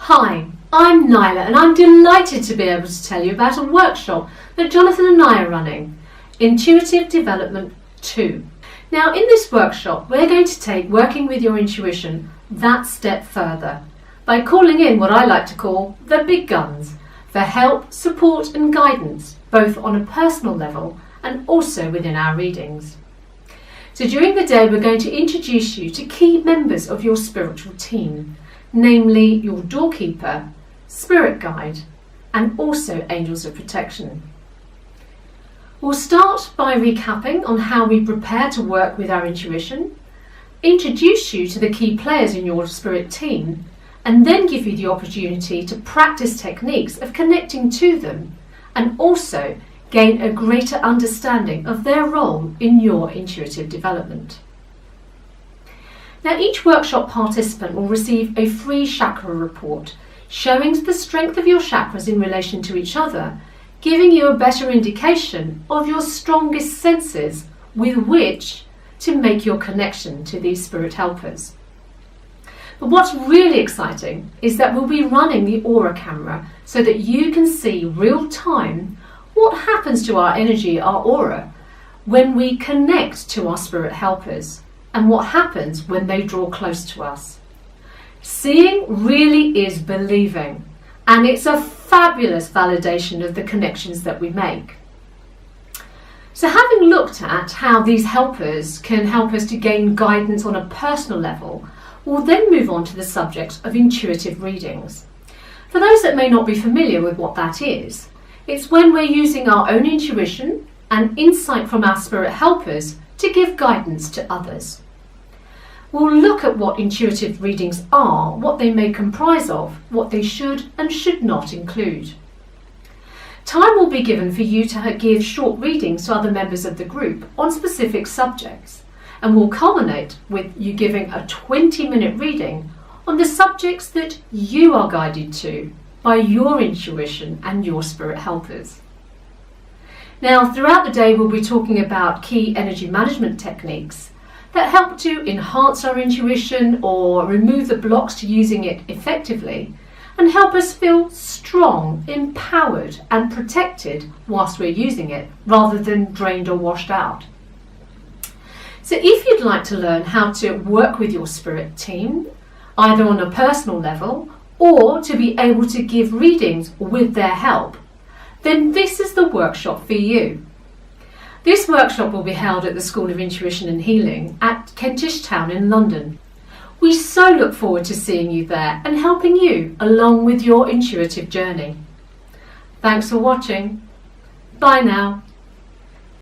Hi, I'm Nyla and I'm delighted to be able to tell you about a workshop that Jonathan and I are running, Intuitive Development 2. Now in this workshop we're going to take working with your intuition that step further by calling in what I like to call the big guns for help, support and guidance both on a personal level and also within our readings. So during the day we're going to introduce you to key members of your spiritual team, namely your doorkeeper, spirit guide and also angels of protection. We'll start by recapping on how we prepare to work with our intuition, introduce you to the key players in your spirit team and then give you the opportunity to practice techniques of connecting to them and also gain a greater understanding of their role in your intuitive development. Now each workshop participant will receive a free chakra report showing the strength of your chakras in relation to each other, giving you a better indication of your strongest senses with which to make your connection to these spirit helpers. But what's really exciting is that we'll be running the aura camera so that you can see real time what happens to our energy, our aura, when we connect to our spirit helpers and what happens when they draw close to us. Seeing really is believing, and it's a fabulous validation of the connections that we make. So having looked at how these helpers can help us to gain guidance on a personal level, we'll then move on to the subject of intuitive readings. For those that may not be familiar with what that is, it's when we're using our own intuition and insight from our spirit helpers to give guidance to others. We'll look at what intuitive readings are, what they may comprise of, what they should and should not include. Time will be given for you to give short readings to other members of the group on specific subjects, and will culminate with you giving a 20-minute reading on the subjects that you are guided to by your intuition and your spirit helpers. Now throughout the day we'll be talking about key energy management techniques that help to enhance our intuition or remove the blocks to using it effectively and help us feel strong, empowered and protected whilst we're using it rather than drained or washed out. So if you'd like to learn how to work with your spirit team, either on a personal level or to be able to give readings with their help, then this is the workshop for you. This workshop will be held at the School of Intuition and Healing at Kentish Town in London. We so look forward to seeing you there and helping you along with your intuitive journey. Thanks for watching. Bye now.